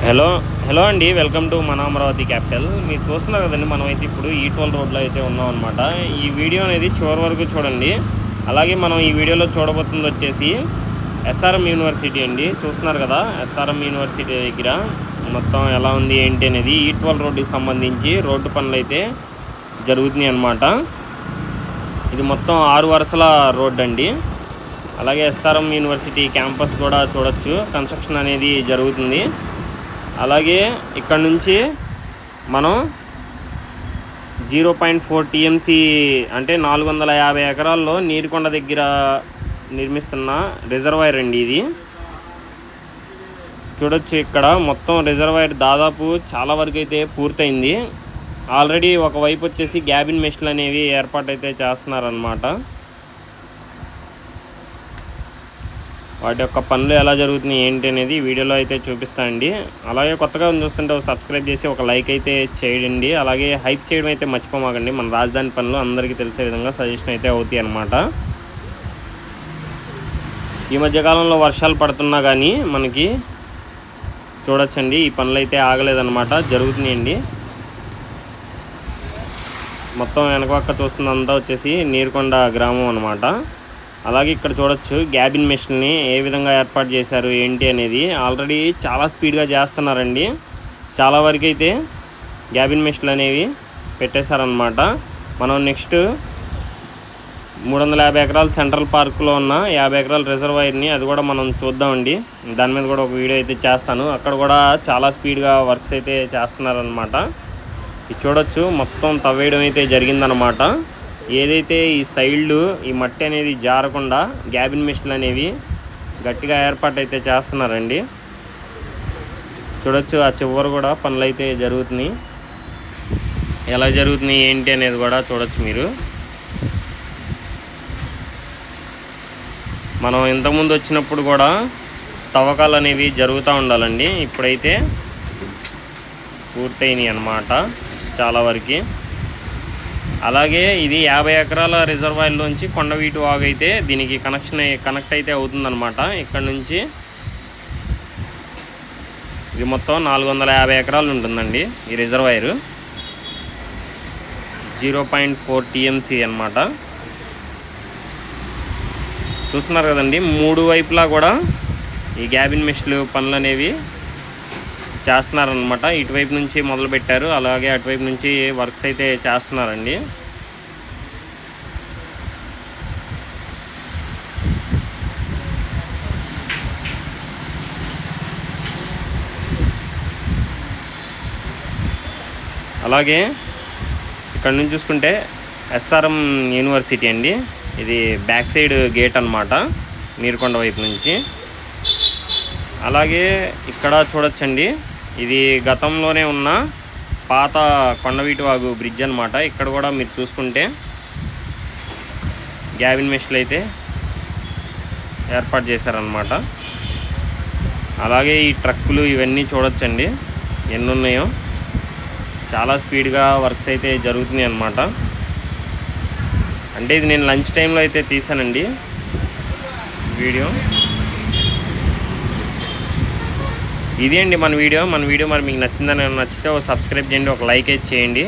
Hello hello అండి, welcome to మన Amaravati capital. మీరు చూస్తున్నారు కదండి, మనమైతే ఇప్పుడు ఈ12 రోడ్లో అయితే ఉన్నాం అనమాట. ఈ వీడియో అనేది చివరి వరకు చూడండి. అలాగే మనం ఈ వీడియోలో చూడబోతుంది వచ్చేసి ఎస్ఆర్ఎం యూనివర్సిటీ అండి. చూస్తున్నారు కదా, ఎస్ఆర్ఎం యూనివర్సిటీ దగ్గర మొత్తం ఎలా ఉంది ఏంటి అనేది ఈ12 రోడ్డుకి సంబంధించి రోడ్డు పనులు అయితే జరుగుతున్నాయి అన్నమాట. ఇది మొత్తం 6 వరుసల రోడ్డు అండి. అలాగే ఎస్ఆర్ఎం యూనివర్సిటీ క్యాంపస్ కూడా చూడొచ్చు, కన్స్ట్రక్షన్ అనేది జరుగుతుంది. అలాగే ఇక్కడ నుంచి మనం 0.4 టీఎంసీ అంటే 450 ఎకరాల్లో నీరుకొండ దగ్గర నిర్మిస్తున్న రిజర్వాయర్ అండి. ఇది చూడొచ్చు, ఇక్కడ మొత్తం రిజర్వాయర్ దాదాపు చాలా వరకు అయితే పూర్తయింది. ఆల్రెడీ ఒకవైపు వచ్చేసి గ్యాబిన్ మెష్లు అనేవి ఏర్పాటైతే చేస్తున్నారన్నమాట. వాటి యొక్క పనులు ఎలా జరుగుతున్నాయి ఏంటి అనేది వీడియోలో అయితే చూపిస్తానండి. అలాగే కొత్తగా చూస్తుంటే సబ్స్క్రైబ్ చేసి ఒక లైక్ అయితే చేయండి. అలాగే హైప్ చేయడం అయితే మర్చిపోమాకండి. మన రాజధాని పనులు అందరికీ తెలిసే విధంగా సజెషన్ అయితే అవుతాయి అన్నమాట. ఈ మధ్యకాలంలో వర్షాలు పడుతున్నా కానీ మనకి చూడొచ్చండి, ఈ పనులు అయితే ఆగలేదన్నమాట, జరుగుతున్నాయండి. మొత్తం వెనక పక్క చూస్తున్నంతా వచ్చేసి నీరుకొండ గ్రామం అన్నమాట. అలాగే ఇక్కడ చూడొచ్చు గ్యాబిన్ మెషిన్ని ఏ విధంగా ఏర్పాటు చేశారు ఏంటి అనేది. ఆల్రెడీ చాలా స్పీడ్గా చేస్తున్నారండి. చాలా వరకు అయితే గ్యాబిన్ మెషిన్లు అనేవి పెట్టేశారనమాట. మనం నెక్స్ట్ 350 ఎకరాల సెంట్రల్ పార్క్లో ఉన్న 50 ఎకరాల రిజర్వాయర్ని అది కూడా మనం చూద్దామండి. దాని మీద కూడా ఒక వీడియో అయితే చేస్తాను. అక్కడ కూడా చాలా స్పీడ్గా వర్క్స్ అయితే చేస్తున్నారనమాట. ఇది చూడొచ్చు, మొత్తం తవ్వేయడం అయితే జరిగిందనమాట. ఏదైతే ఈ సైడ్లు ఈ మట్టి అనేది జారకుండా గ్యాబిన్ మెషిన్లు అనేవి గట్టిగా ఏర్పాటు అయితే చేస్తున్నారండి. చూడొచ్చు, ఆ చివరి కూడా పనులు అయితే జరుగుతున్నాయి. ఎలా జరుగుతున్నాయి ఏంటి అనేది కూడా చూడొచ్చు మీరు. మనం ఇంతకుముందు వచ్చినప్పుడు కూడా తవ్వకాలు అనేవి జరుగుతూ ఉండాలండి. ఇప్పుడైతే పూర్తయినాయి అన్నమాట చాలా వరకు. అలాగే ఇది 50 ఎకరాల రిజర్వాయర్లోంచి కొండవీటి వాగు అయితే దీనికి కనెక్ట్ అయితే అవుతుందన్నమాట. ఇక్కడ నుంచి ఇది మొత్తం 450 ఎకరాలు ఉంటుందండి ఈ రిజర్వాయర్. 0.4 టీఎంసీ అన్నమాట. చూస్తున్నారు కదండి, 3 వైపులా కూడా ఈ గ్యాబిన్ మెష్లు పనులు అనేవి చేస్తున్నారనమాట. ఇటువైపు నుంచి మొదలు పెట్టారు, అలాగే అటువైపు నుంచి వర్క్స్ అయితే చేస్తున్నారండి. అలాగే ఇక్కడ నుంచి చూసుకుంటే ఎస్ఆర్ఎం యూనివర్సిటీ అండి. ఇది బ్యాక్ సైడ్ గేట్ అన్నమాట, నీరుకొండ వైపు నుంచి. అలాగే ఇక్కడ చూడొచ్చండి, ఇది గతంలోనే ఉన్న పాత కొండవీటి వాగు బ్రిడ్జ్ అనమాట. ఇక్కడ కూడా మీరు చూసుకుంటే గ్యాబిన్ మెష్లు అయితే ఏర్పాటు చేశారనమాట. అలాగే ఈ ట్రక్కులు ఇవన్నీ చూడొచ్చండి ఎన్ని ఉన్నాయో. చాలా స్పీడ్గా వర్క్స్ అయితే జరుగుతున్నాయి అన్నమాట. అంటే ఇది నేను లంచ్ టైంలో అయితే తీసానండి వీడియో. ఇది అండి మన వీడియో మరి మీకు నచ్చితే ఒక సబ్స్క్రైబ్ చేయండి, ఒక లైక్ అయితే చేయండి.